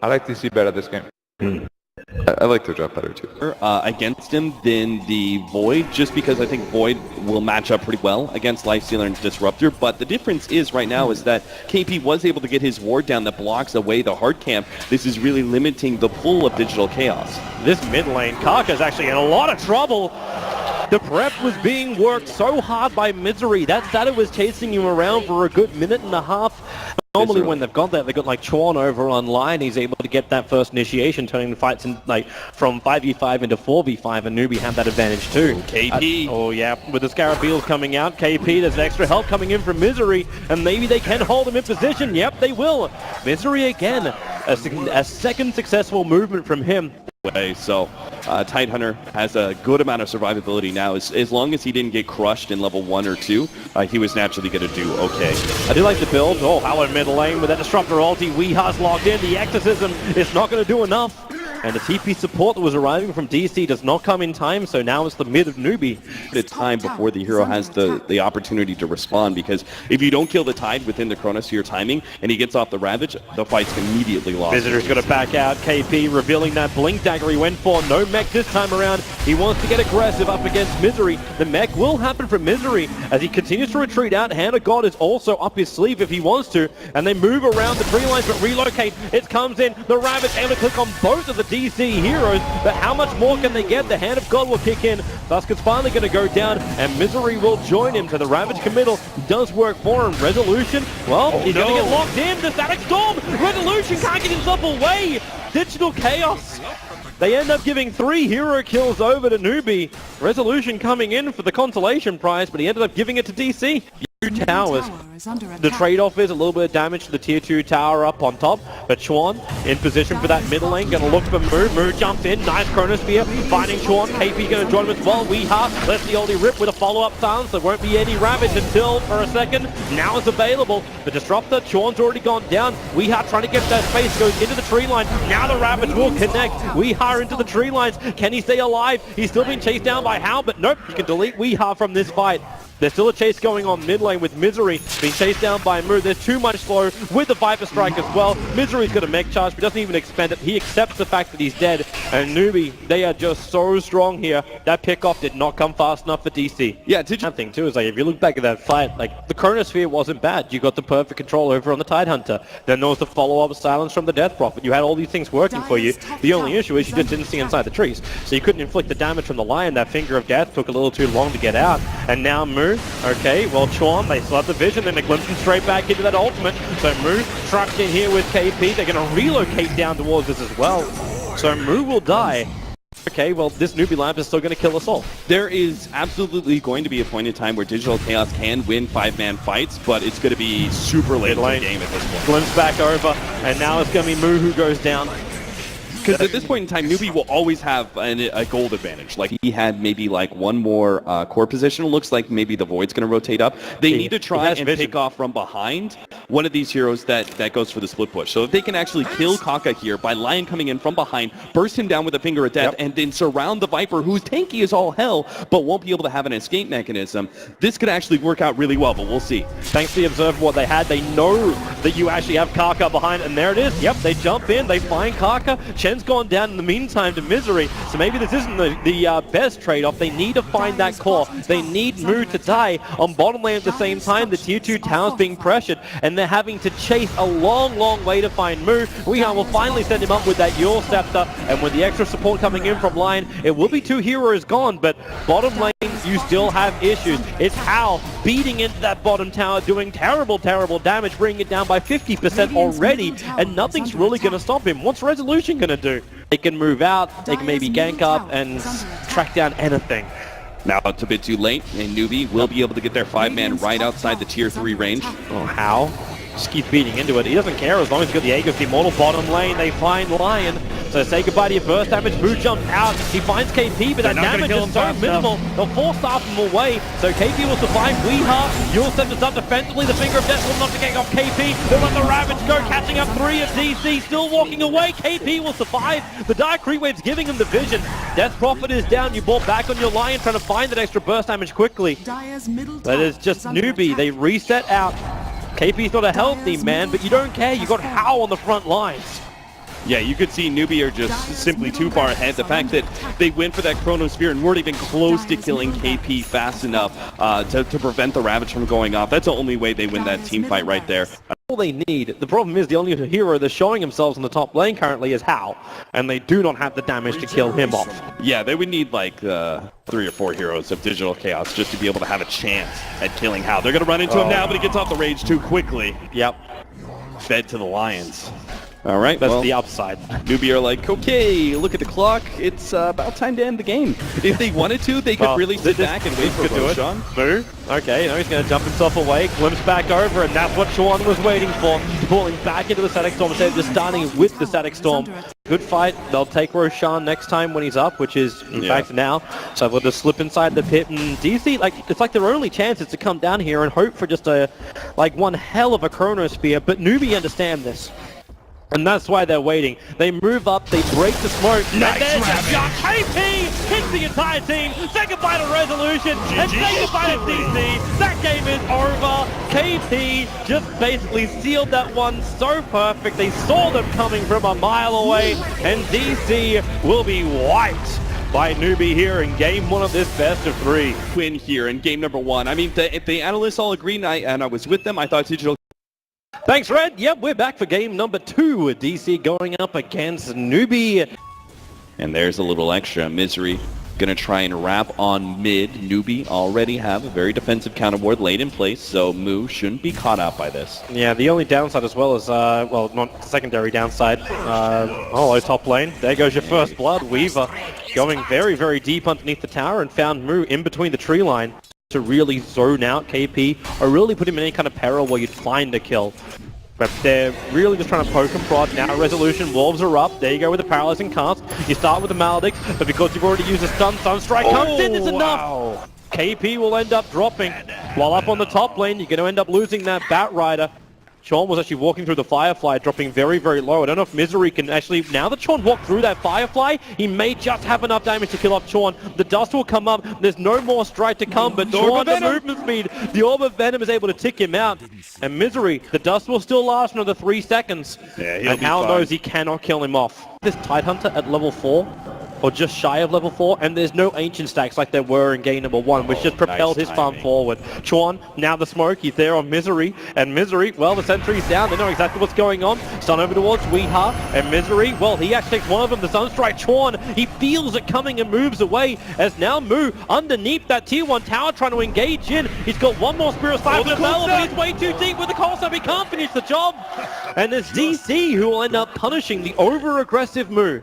I like DC better this game. I like the drop better too. Against him than the Void, just because I think Void will match up pretty well against Lifestealer and Disruptor. But the difference is right now is that KP was able to get his ward down that blocks away the hard camp. This is really limiting the pull of Digital Chaos. This mid lane, Kaka's actually in a lot of trouble. The prep was being worked so hard by Misery. That Sato was chasing him around for a good minute and a half. Normally when they've got that, they've got like Chuan over online. He's able to get that first initiation, turning the fights in, like from 5v5 into 4v5, and NewBee had that advantage too. KP. Oh yeah, with the Scarabeels coming out, KP, there's extra help coming in from Misery, and maybe they can hold him in position. Yep, they will. Misery again, a second successful movement from him. So Tidehunter has a good amount of survivability now. As long as he didn't get crushed in level 1 or 2, he was naturally going to do okay. I do like the build. Oh, Howard mid lane with that Disruptor ulti. Weeha's locked in. The Exorcism is not going to do enough. And the TP support that was arriving from DC does not come in time, so now it's the mid of NewBee. The time before the hero has the opportunity to respond, because if you don't kill the Tide within the Chronosphere timing and he gets off the Ravage, the fight's immediately lost. Visitor's going to back out. KP revealing that Blink Dagger he went for. No mech this time around. He wants to get aggressive up against Misery. The mech will happen for Misery as he continues to retreat out. Hand of God is also up his sleeve if he wants to, and they move around the tree lines but relocate. It comes in. The Ravage able to click on both of the DC heroes, but how much more can they get? The Hand of God will kick in. Dusket's finally going to go down, and Misery will join him. To the Ravage committal does work for him. Resolution, well, he's going to get locked in. The Static Storm! Resolution can't get himself away! Digital Chaos! They end up giving 3 hero kills over to NewBee. Resolution coming in for the consolation prize, but he ended up giving it to DC. 2 towers. The trade-off is a little bit of damage to the tier 2 tower up on top, but Chuan in position for that middle lane, gonna look for Moo. Moo jumps in, nice Chronosphere, finding Chuan. KP gonna join him as well. Weeha lets the oldie rip with a follow-up silence. There won't be any Ravage until, for a second, now it's available. The Disruptor, Chuan's already gone down. Weeha trying to get that space, goes into the tree line. Now the Ravage will connect. Weeha into the tree lines. Can he stay alive? He's still being chased down by Hal, but nope, he can delete Weeha from this fight. There's still a chase going on mid lane with Misery being chased down by Moo. There's too much slow with the Viper Strike as well. Misery's got a mech charge, but doesn't even expend it. He accepts the fact that he's dead. And NewBee, they are just so strong here. That pickoff did not come fast enough for DC. Yeah, did you... That thing too is like, if you look back at that fight, like the Chronosphere wasn't bad. You got the perfect control over on the Tidehunter. Then there was the follow-up silence from the Death Prophet. You had all these things working for you. The only issue is you just didn't see inside the trees. So you couldn't inflict the damage from the Lion. That Finger of Death took a little too long to get out. And now Moo, okay, well, Chuan, they still have the vision, then they glimpse him straight back into that ultimate. So Moo trucked in here with KP. They're going to relocate down towards this as well. So Moo will die. Okay, well, this NewBee lamp is still going to kill us all. There is absolutely going to be a point in time where Digital Chaos can win 5-man fights, but it's going to be super late in the game at this point. Glimpse back over, and now it's going to be Moo who goes down. Because at this point in time, NewBee will always have a gold advantage. Like, he had maybe like one more core position. It looks like maybe the Void's going to rotate up. They need to try and pick off from behind one of these heroes that goes for the split push. So if they can actually kill Kaka here by Lion coming in from behind, burst him down with a Finger of Death, and then surround the Viper, who's tanky as all hell, but won't be able to have an escape mechanism, this could actually work out really well, but we'll see. Thanks to the Observer what they had, they know that you actually have Kaka behind, and there it is. Yep, they jump in, they find Kaka. Chen's gone down in the meantime to Misery, so maybe this isn't the best trade-off. They need to find that core. They need Moo to die on bottom lane at the same time. The tier 2 tower's being pressured, and they're having to chase a long, long way to find Moo. Weehan will finally send him up with that Yule Scepter, and with the extra support coming in from Lion, it will be 2 heroes gone, but bottom lane, you still have issues. It's Hal beating into that bottom tower, doing terrible, terrible damage, bringing it down by 50% already, and nothing's really going to stop him. What's Resolution going to do? They can move out, they can maybe gank up and track down anything. Now it's a bit too late, and NewBee will be able to get their 5-man right outside the tier 3 range. Oh, how? Just keeps beating into it. He doesn't care as long as he's got the Aegis, the Immortal bottom lane. They find Lion. So say goodbye to your burst damage. Moo jumps out. He finds KP, but that damage is so minimal. They'll force staff him away. So KP will survive. Weeha, Yule Scepter's up defensively. The Finger of Death will not get off KP. They'll let the Ravage go, catching up 3 of DC. Still walking away. KP will survive. The Dark Rewave's giving him the vision. Death Prophet is down. You bought back on your Lion, trying to find that extra burst damage quickly. But it's just NewBee. They reset out. KP's not a healthy man, but you don't care. You got How on the front lines. Yeah, you could see NewBee are just simply too far ahead. The fact that they went for that Chronosphere and weren't even close to killing KP fast enough to prevent the Ravage from going off. That's the only way they win that team fight right there. All they need. The problem is the only hero that's showing themselves in the top lane currently is Hao, and they do not have the damage to kill him off. Yeah, they would need like 3 or 4 heroes of Digital Chaos just to be able to have a chance at killing Hao. They're going to run into him now, but he gets off the rage too quickly. Yep. Fed to the Lions. All right, that's the upside. NewBee are like, okay, look at the clock. It's about time to end the game. If they wanted to, they could really sit back and wait for Roshan. Moo. Okay, now he's going to jump himself away, glimpse back over, and that's what Sean was waiting for. Pulling back into the Static Storm instead of just starting with the Static Storm. Good fight. They'll take Roshan next time when he's up, which is, in fact, now. So they'll just slip inside the pit, and DC, it's like their only chance is to come down here and hope for just one hell of a Chronosphere, but NewBee understand this. And that's why they're waiting. They move up, they break the smoke. Nice shot. KP hits the entire team. Say goodbye to Resolution and say goodbye to DC. That game is over. KP just basically sealed that one so perfect. They saw them coming from a mile away, and DC will be wiped by NewBee here in game 1 of this best of 3. Win here in game number 1. I mean, the analysts all agreed, and I was with them. I thought Digital... Thanks, Red. Yep, we're back for game number 2 with DC going up against NewBee. And there's a little extra. Misery going to try and wrap on mid. NewBee already have a very defensive counter ward laid in place, so Moo shouldn't be caught out by this. Yeah, the only downside as well is, well, not secondary downside. Top lane. There goes your first blood. Weaver going very, very deep underneath the tower and found Moo in between the tree line to really zone out KP or really put him in any kind of peril where you'd find a kill. But they're really just trying to poke and prod. Now Resolution, Wolves are up. There you go with the Paralyzing Cast. You start with the Maledict, but because you've already used a Sunstrike comes in, it's enough! KP will end up dropping. While up on the top lane, you're going to end up losing that Batrider. Sean was actually walking through the Firefly, dropping very, very low. I don't know if Misery can actually... Now that Sean walked through that Firefly, he may just have enough damage to kill off Sean. The dust will come up. There's no more strike to come, but Sean, the movement speed, the Orb of Venom is able to tick him out. And Misery, the dust will still last another 3 seconds. Yeah, and Hal knows he cannot kill him off. This Tidehunter at level 4, or just shy of level 4, and there's no ancient stacks like there were in game number 1, which just propelled his farm forward. Chuan, now the smoke, he's there on Misery, and Misery, well, the sentry's down, they know exactly what's going on. Stun over towards Weeha, and Misery, well, he actually takes one of them, the Sunstrike. Chuan, he feels it coming and moves away, as now Moo, underneath that tier 1 tower, trying to engage in. He's got one more Spirit Slap with a Bell, but he's way too deep with the call, so he can't finish the job. And it's DC who will end up punishing the over-aggressive Moo.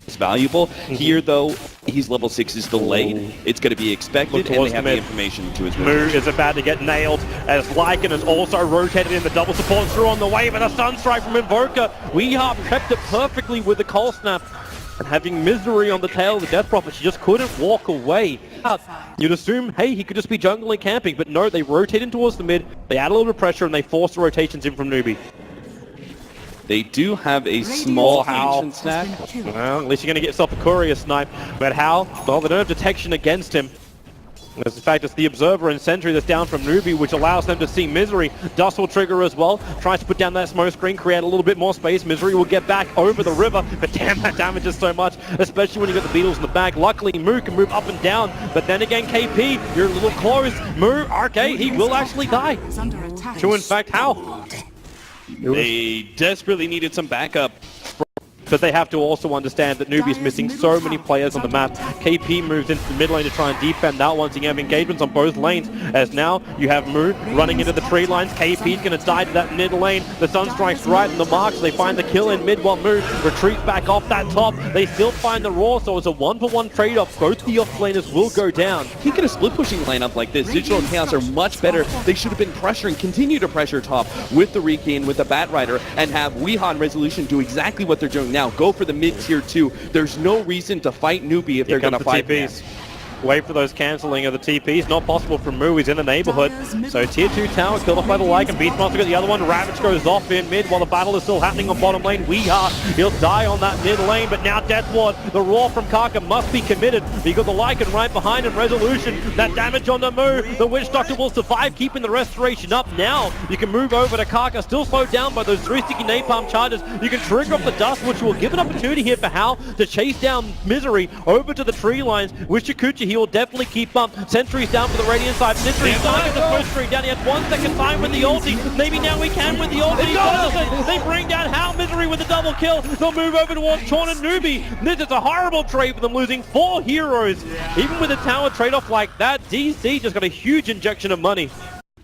It's valuable. Here, though, he's level 6 is delayed. It's going to be expected, and they have the information to his Moo is about to get nailed, as Lycan is also rotated in the double support through on the way, but a Sunstrike from Invoker. Weeha prepped it perfectly with the Cold Snap, and having Misery on the tail of the Death Prophet, she just couldn't walk away. You'd assume, hey, he could just be jungling camping, but no, they rotate in towards the mid, they add a little bit of pressure, and they force the rotations in from NewBee. They do have a small ancient stack. Well, at least you're going to get yourself a courier snipe. But Hal, well, they don't have detection against him. As in fact, it's the Observer and Sentry that's down from NewBee, which allows them to see Misery. Dust will trigger as well. Tries to put down that smoke screen, create a little bit more space. Misery will get back over the river, but damn, that damages so much, especially when you got the Beetles in the back. Luckily, Moo can move up and down, but then again, KP, you're a little close. Moo, okay, he will actually die. To, in fact, Hal. They desperately needed some backup. But they have to also understand that NewBee's missing so many players on the map. KP moves into the mid lane to try and defend that one, so you have engagements on both lanes. As now, you have Moo running into the tree lines. KP's going to die to that mid lane. The Sunstrike's right in the mark, so they find the kill in mid while Moo retreats back off that top. They still find the Raw, so it's a 1-for-1 trade-off. Both the off-laners will go down. He could have split pushing lineup like this. Digital Chaos are much better. They should have been pressuring, continue to pressure top with the Regain, with the Batrider, and have Weeha and Resolution do exactly what they're doing now. Go for the mid-tier 2. There's no reason to fight NewBee if they're going to fight this. Wait for those cancelling of the TPs. Not possible from Moo. He's in the neighborhood. So tier 2 tower killed off by the Lycan. Beastmaster got the other one. Ravage goes off in mid while the battle is still happening on bottom lane. He'll die on that mid lane, but now Death Ward, the roar from Kaka must be committed. You got the Lycan right behind him. Resolution, that damage on the Moo. The Witch Doctor will survive, keeping the restoration up. Now you can move over to Kaka, still slowed down by those 3 sticky napalm charges. You can trigger off the dust, which will give an opportunity here for Hal to chase down Misery over to the tree lines. With GeGe, he will definitely keep up. Sentry's down for the Radiant side. Misery targets the push tree down. He has 1 second time with the ulti. Maybe now we can with the ulti. They bring down Hal. Misery with the double kill. They'll move over towards Chorn and NewBee. This is a horrible trade for them, losing 4 heroes. Even with a tower trade-off like that, DC just got a huge injection of money.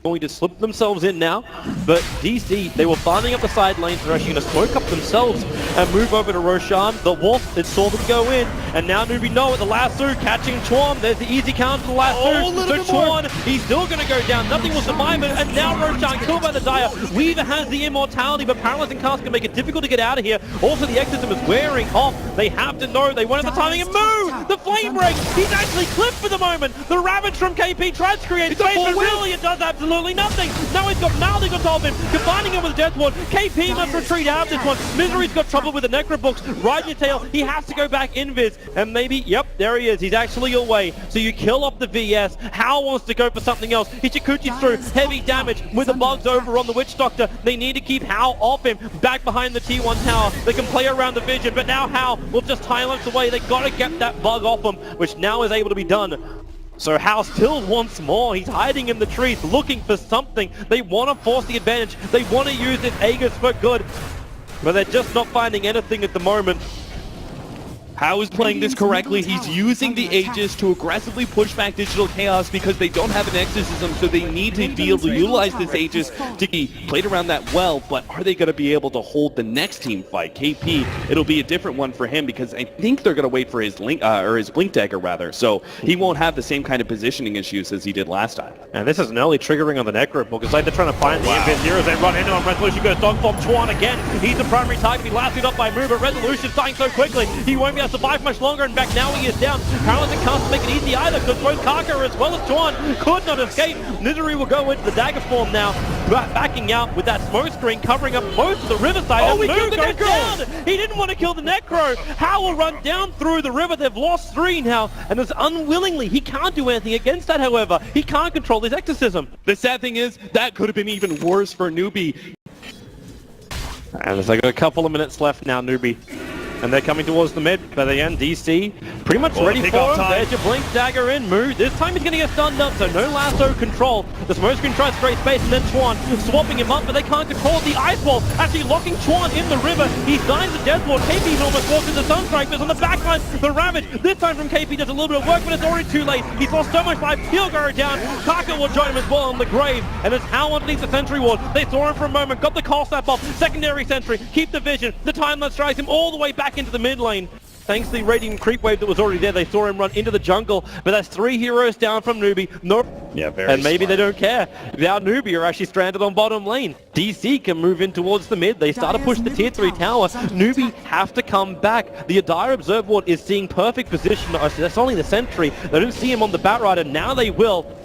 Going to slip themselves in now, but DC, they were farming up the side lanes. They're actually going to smoke up themselves and move over to Roshan. The Wolf, it saw them go in, and now NewBee know it. The lasso catching Chorn. There's the easy counter to the lasso. So Chorn, he's still going to go down. Nothing will survive it, and now Roshan killed by the Dire. Weaver has the immortality, but Paralyzing Cast can make it difficult to get out of here. Also, the Exorcism is wearing off. They have to know. They won't have the timing, and Moo! The Flame Break! He's actually clipped for the moment. The Ravage from KP tries to create space, but really it does absolutely nothing. Now he's got Malding on top of him, combining him with Death Ward. KP must retreat out of this one. Misery's got trouble with the Necrobooks. Riding your tail, he has to go back invis. And maybe, yep, there he is. He's actually away. So you kill off the VS. Hal wants to go for something else. GeGe's through. Heavy damage with the bugs over on the Witch Doctor. They need to keep Hal off him. Back behind the T1 tower. They can play around the vision, but now Hal will just silence away. They got to get that bug off him, which now is able to be done. So Hal still wants more. He's hiding in the trees, looking for something. They want to force the advantage. They want to use this Aegis for good, but they're just not finding anything at the moment. Hal is playing this correctly. He's using the Aegis to aggressively push back Digital Chaos because they don't have an exorcism, so they need to be able to utilize this Aegis to be played around that well, but are they going to be able to hold the next team fight? KP, it'll be a different one for him because I think they're going to wait for his his Blink Dagger rather, so he won't have the same kind of positioning issues as he did last time. And this is an early triggering on the Necrobook. It's like they're trying to find the Invis heroes. They run into him. Resolution goes Dogform. Chorn again. He's the primary target. He lasted up by Moo, but Resolution's dying so quickly. He won't be able to survive much longer. In fact, now he is down. Paralyzing can't make it easy either because both Kaka as well as Chorn could not escape. Misery will go into the dagger form now, backing out with that smoke screen covering up most of the riverside. Oh, he killed the goes Necro! down. He didn't want to kill the Necro. Hal will run down through the river. They've lost 3 now, and it's unwillingly. He can't do anything against that, however. He can't control his exorcism. The sad thing is, that could have been even worse for NewBee. And there's like a couple of minutes left now, NewBee. And they're coming towards the mid, but again, DC pretty much ready for him. There's your Blink Dagger in. Moo. This time he's going to get stunned up, so no lasso control. The smoke screen tries to create space, and then Chorn swapping him up, but they can't control the Ice Wall. Actually locking Chorn in the river. He signs the Death Ward. KP's almost walked into Sunstrike, but it's on the backline. The Ravage, this time from KP, does a little bit of work, but it's already too late. He's lost so much life. He'll go down. Kaka will join him as well on the grave, and it's Hal underneath the Sentry Ward. They saw him for a moment, got the call snap off. Secondary Sentry, keep the vision. The time that strikes him all the way back into the mid lane. Thanks to the Radiant creep wave that was already there, they saw him run into the jungle, but that's 3 heroes down from NewBee. No, yeah, very and maybe smart. They don't care. Now NewBee are actually stranded on bottom lane. DC can move in towards the mid. They start to push the tier 3 tower. NewBee have to come back. The Adire Observe Ward is seeing perfect position. That's only the Sentry. They don't see him on the Batrider. Now they will.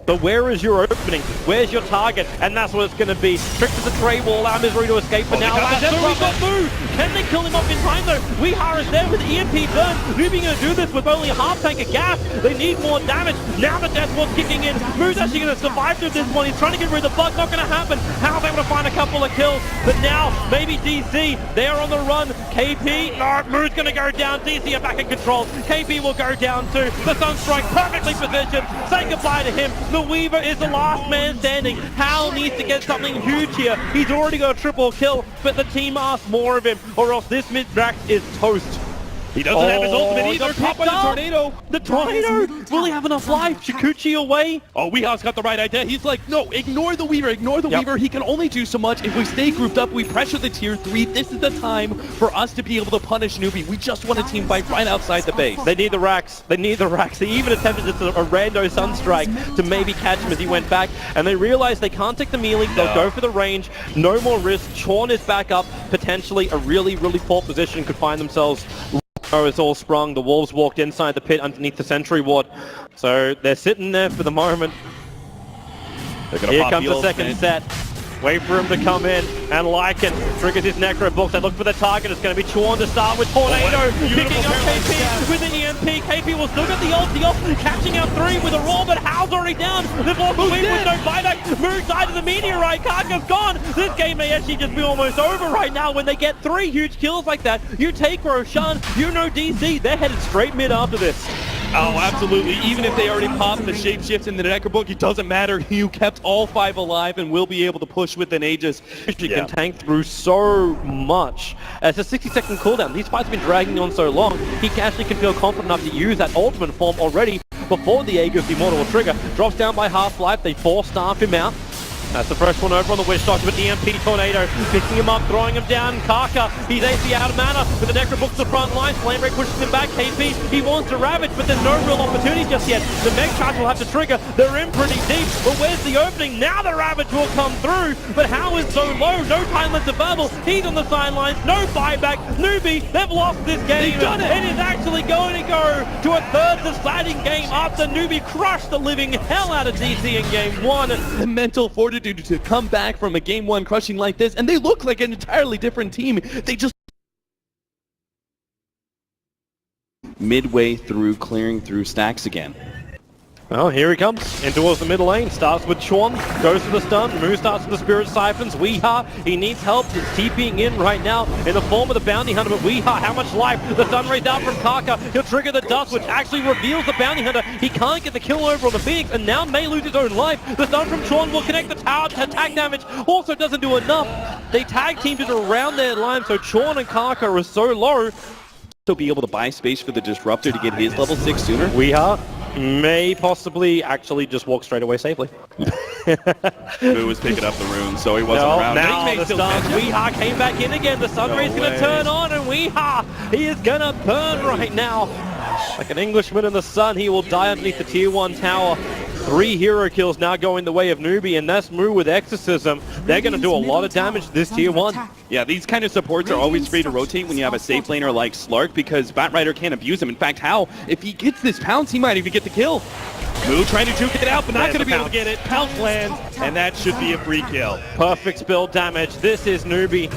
But where is your opening? Where's your target? And that's what it's going to be. Trick to the tray will allow Misery to escape, but now that's we've got Moo! Can they kill him off in time though? Weehar is there with EMP burn. NewBee going to do this with only a half tank of gas. They need more damage. Now the Death Ward's kicking in. Moo's actually going to survive through this one. He's trying to get rid of the bug. Not going to happen. Hal's able to find a couple of kills. But now, maybe DC. They are on the run. KP, no, Moo's going to go down. DC are back in control. KP will go down too. The Sunstrike perfectly positioned. Say goodbye to him. The Weaver is the last man standing. Hal needs to get something huge here. He's already got a triple kill, but the team asks more of him, or else this mid-Drax is toast. He doesn't have his ultimate either. Caught by the tornado. The tornado! Will he have enough life? GeGe away? Oh, Weeha's got the right idea. He's like, no, ignore the Weaver. Ignore the Weaver. He can only do so much. If we stay grouped up, we pressure the tier 3. This is the time for us to be able to punish NewBee. We just want a team fight right outside the base. They need the racks. They need the racks. They even attempted just a rando Sunstrike to maybe catch him as he went back. And they realize they can't take the melee. They'll go for the range. No more risk. Chorn is back up. Potentially a really, really poor position. Could find themselves Oh, it's all sprung. The Wolves walked inside the pit underneath the sentry ward. So they're sitting there for the moment. Here comes the second set. Wait for him to come in, and Lycan triggers his Necro Box. They look for the target. It's going to be Chuan to start with. Tornado picking up KP with the EMP. KP will still get the ulti off, catching out 3 with a roll, but Hal's already down. They've lost the win with no buyback. Move side of the meteorite. Karka's gone. This game may actually just be almost over right now when they get 3 huge kills like that. You take Roshan, you know DC. They're headed straight mid after this. Oh, absolutely. Even if they already popped the shapeshift in the Necro Book, it doesn't matter. You kept all 5 alive and will be able to push within Aegis. She can tank through so much. It's a 60-second cooldown. These fights have been dragging on so long. He actually can feel confident enough to use that ultimate form already before the Aegis Immortal will trigger. Drops down by half-life. They 4-staff him out. That's the first one over on the Witch Doctor with the EMP Tornado, picking him up, throwing him down. Karka, he's AC out of mana with the Necro Book to the front line. Flamebreak pushes him back. KP, he wants to ravage, but there's no real opportunity just yet. The Meg Charge will have to trigger. They're in pretty deep, but where's the opening? Now the ravage will come through, but How is so low. No time left available. He's on the sidelines. No buyback. NewBee, they've lost this game. They've done it. It is actually going to go to a third deciding game after NewBee crushed the living hell out of DC in game 1. The mental fortitude to come back from a game 1 crushing like this, and they look like an entirely different team. They just midway through clearing through stacks again. Well, here he comes in towards the middle lane. Starts with Chuan, goes for the stun. Moo starts with the Spirit Siphons. Weeha, he needs help. He's TPing in right now in the form of the Bounty Hunter. But Weeha, how much life? The stun raised out from Karka. He'll trigger the Dust, which actually reveals the Bounty Hunter. He can't get the kill over on the Phoenix, and now may lose his own life. The stun from Chuan will connect the tower to attack damage. Also doesn't do enough. They tag teamed it around their line, so Chuan and Karka are so low. He'll be able to buy space for the Disruptor to get his level 6 sooner. Weeha may possibly actually just walk straight away safely. Moo was picking up the rune, so he wasn't around. Now the stun. Weeha came back in again. The sun ray's going to turn on, and Weeha, he is going to burn right now. Like an Englishman in the sun, he will die underneath the tier 1 tower. 3 hero kills now going the way of NewBee, and that's Moo with Exorcism. They're going to do a lot of damage to this tier 1. Yeah, these kind of supports are always free to rotate when you have a safe laner like Slark, because Batrider can't abuse him. In fact, How, if he gets this pounce, he might even get the kill. Moo trying to juke it out, but not going to be able to get it. Pounce lands, and that should be a free kill. Perfect spill damage. This is NewBee.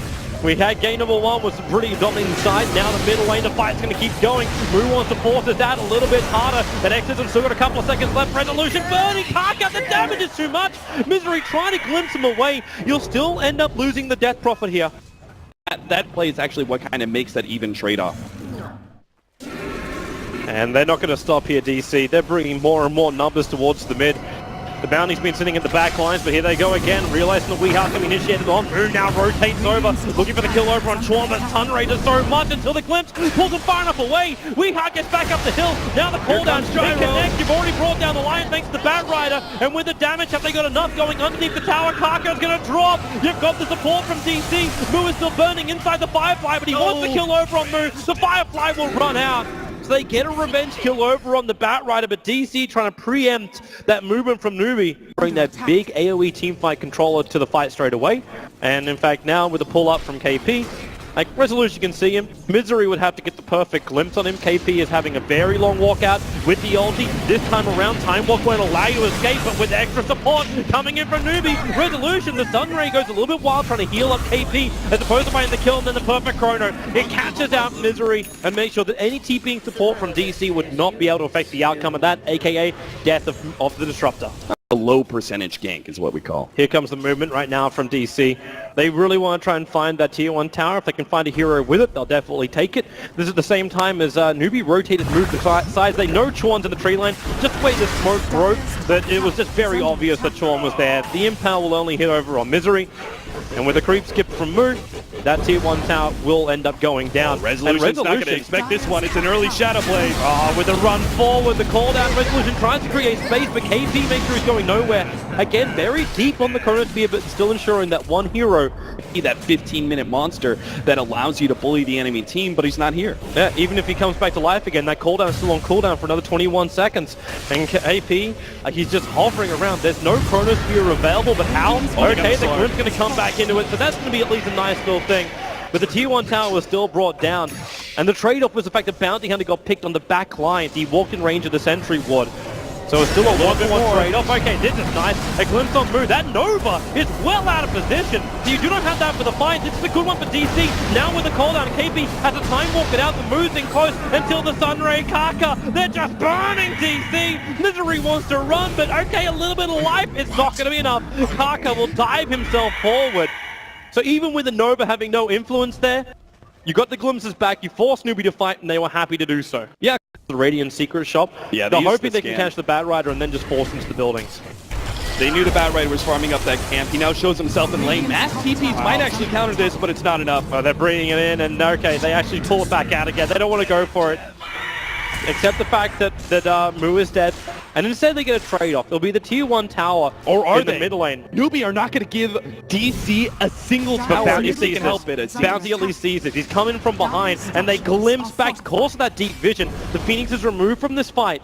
We had game number 1 was pretty dominating side. Now the middle lane, the fight's going to keep going. Moo wants to force this out a little bit harder. That Exorcism still got a couple of seconds left. Resolution burning. Karka, the damage is too much. Misery trying to glimpse him away. You'll still end up losing the Death Prophet here. That play is actually what kind of makes that even trade-off. And they're not going to stop here, DC. They're bringing more and more numbers towards the mid. The Bounty's been sitting in the back lines, but here they go again, realizing the Weeha can be initiated on. Moo now rotates over, looking for the kill over on Chuan, but Sun raises so much until the glimpse pulls him far enough away. Weeha gets back up the hill. Now the cooldown can connect. You've already brought down the Lion thanks to the Batrider, and with the damage, have they got enough going underneath the tower? Karka's going to drop. You've got the support from DC. Moo is still burning inside the Firefly, but he wants the kill over on Moo. The Firefly will run out. They get a revenge kill over on the Batrider, but DC trying to preempt that movement from NewBee. Bring that big AoE teamfight controller to the fight straight away. And in fact now with a pull up from KP, like Resolution can see him. Misery would have to get the perfect glimpse on him. KP is having a very long walkout with the ulti. This time around, Time Walk won't allow you to escape, but with extra support coming in from NewBee. Resolution, the Sun Ray goes a little bit wild trying to heal up KP as opposed to finding the kill and then the perfect chrono. It catches out Misery and makes sure that any TPing support from DC would not be able to affect the outcome of that, aka death of the Disruptor. A low percentage gank is what we call. Here comes the movement right now from DC. They really want to try and find that tier 1 tower. If they can find a hero with it, they'll definitely take it. This is at the same time as NewBee rotated, moved to sides. They know Chuan's in the tree line. Just the way the smoke broke, that it was just very obvious that Chuan was there. The impale will only hit over on Misery. And with a creep skip from Moo, that tier 1 tower will end up going down. Resolution's not going to expect this one. It's an early Shadow Blade. Oh, with a run forward, the call down. Resolution tries to create space, but KP makes sure he's going nowhere. Again, very deep on the chronosphere, but still ensuring that one hero, that 15-minute monster that allows you to bully the enemy team, but he's not here. Yeah, even if he comes back to life again, that cooldown is still on cooldown for another 21 seconds. And KP, he's just hovering around. There's no chronosphere available, but how? Okay, the Grim's going to come back into it, so that's going to be at least a nice little thing. But the tier 1 tower was still brought down. And the trade-off was the fact that Bounty Hunter got picked on the back line. He walked in range of the sentry ward. So it's still a 1-1 trade-off. Okay, this is nice. A glimpse on move. That Nova is well out of position. So you do not have that for the fight. This is a good one for DC. Now with the cooldown, KP has a time walk it out. The move's in close until the Sunray Kaka. They're just burning DC. Misery wants to run, but okay, a little bit of life. It's not going to be enough. Kaka will dive himself forward. So even with the Nova having no influence there, you got the glimpses back, you forced NewBee to fight, and they were happy to do so. Yeah, the Radiant secret shop. Yeah, they're hoping they can catch the Bat Rider and then just force into the buildings. They knew the Bat Rider was farming up that camp. He now shows himself in lane. Mass TPs might actually counter this, but it's not enough. They're bringing it in, and okay, they actually pull it back out again. They don't want to go for it. Except the fact that Mu is dead. And instead they get a trade-off. It'll be the tier 1 tower or are in the mid lane. NewBee are not going to give DC a single tower if they can help it. Bounty at least sees it. He's coming from behind, and they glimpse back because of that deep vision. The Phoenix is removed from this fight.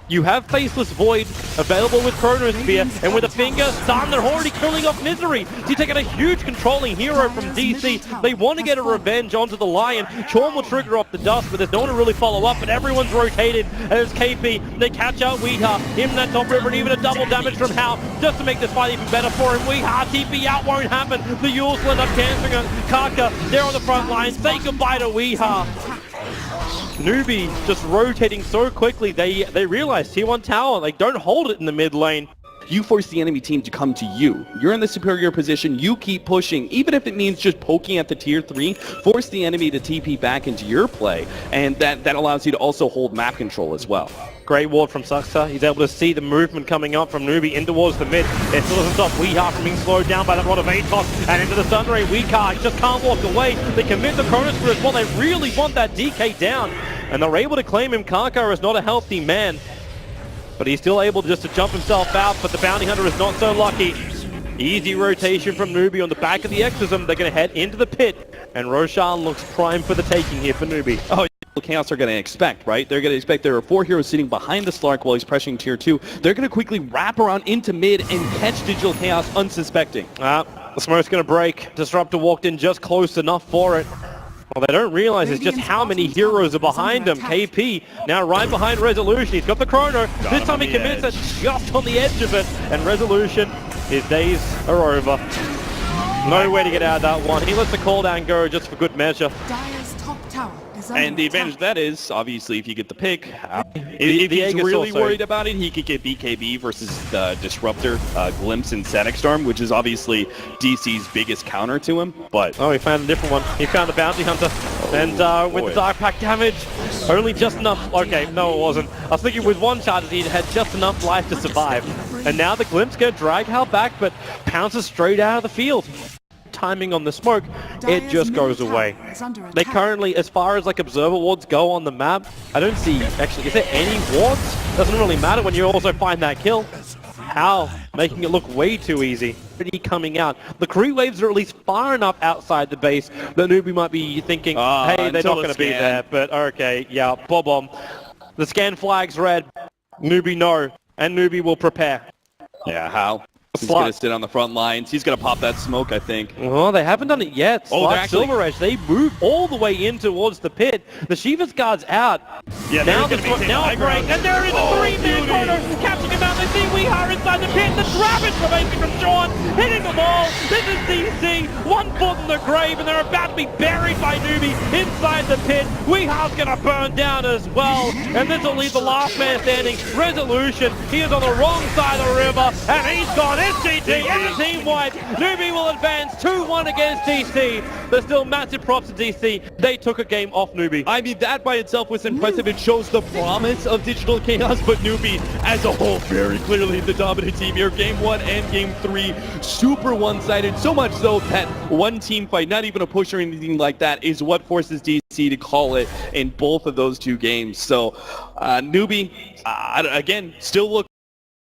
You have Faceless Void available with Chronosphere, and with a finger stun, they're already killing off Misery. So you're taking a huge controlling hero from DC. They want to get a revenge onto the Lion. Chorn will trigger off the dust, but there's no one to really follow up, but everyone's rotated. And it's KP. They catch out Weeha, him in that top river, and even a double damage from Hao, just to make this fight even better for him. Weeha, TP out won't happen. The Yules will end up canceling it. Kaka, they're on the front line. Say goodbye to Weeha. NewBee just rotating so quickly, they realize tier 1 tower, like, don't hold it in the mid lane. You force the enemy team to come to you. You're in the superior position, you keep pushing, even if it means just poking at the tier 3, force the enemy to TP back into your play, and that allows you to also hold map control as well. Great ward from Suxta. He's able to see the movement coming up from NewBee in towards the mid. It still doesn't stop Weeha from being slowed down by that rod of Atox and into the Sunray. Weeha just can't walk away. They commit the Chronosphere as well. They really want that DK down, and they're able to claim him. Kaka is not a healthy man, but he's still able to jump himself out, but the Bounty Hunter is not so lucky. Easy rotation from NewBee on the back of the Exorcism. They're going to head into the pit, and Roshan looks prime for the taking here for NewBee. Oh, Chaos are going to expect, right? They're going to expect there are 4 heroes sitting behind the Slark while he's pressuring tier 2. They're going to quickly wrap around into mid and catch Digital Chaos unsuspecting. The smoke's going to break. Disruptor walked in just close enough for it. Well, they don't realize it's just how many heroes are behind him. KP now right behind Resolution. He's got the Chrono. This time he commits it just on the edge of it. And Resolution, his days are over. Nowhere to get out of that one. He lets the cooldown go just for good measure. And the advantage of that is, obviously, if you get the pick, if he's really worried about it, he could get BKB versus the Disruptor, Glimpse, and Static Storm, which is obviously DC's biggest counter to him. But oh, he found a different one. He found the Bounty Hunter. And with the Dark Pack damage, only just enough. Okay, no, it wasn't. I was thinking with one charge, he had just enough life to survive. And now the Glimpse going to drag Hal back, but pounces straight out of the field. Timing on the smoke, it just goes away. They currently, as far as like observer wards go on the map, I don't see, actually, is there any wards? Doesn't really matter when you also find that kill. How? Making it look way too easy. Pretty coming out. The creep waves are at least far enough outside the base that NewBee might be thinking, hey, they're not going to be there, but okay, yeah, bomb. The scan flag's red. NewBee no, and NewBee will prepare. Yeah, how? He's going to sit on the front lines. He's going to pop that smoke, I think. Oh, they haven't done it yet. Oh, they're actually... Silver Edge, they move all the way in towards the pit. The Shiva's guard's out. Yeah, now a break, and there is a 3-man corner. Catching him out, they see Weeha inside the pit. The Travis remaining from Sean, hitting the ball. This is DC, 1 foot in the grave, and they're about to be buried by NewBee inside the pit. Weeha's going to burn down as well, and this will leave the last man standing. Resolution, he is on the wrong side of the river, and he's gone. It's GG and the team wipe. NewBee will advance 2-1 against DC. There's still massive props to DC. They took a game off NewBee. I mean, that by itself was impressive. It shows the promise of Digital Chaos, but NewBee as a whole very clearly the dominant team here. Game 1 and Game 3, super one-sided. So much so that one team fight, not even a push or anything like that, is what forces DC to call it in both of those 2 games. So NewBee, again, still look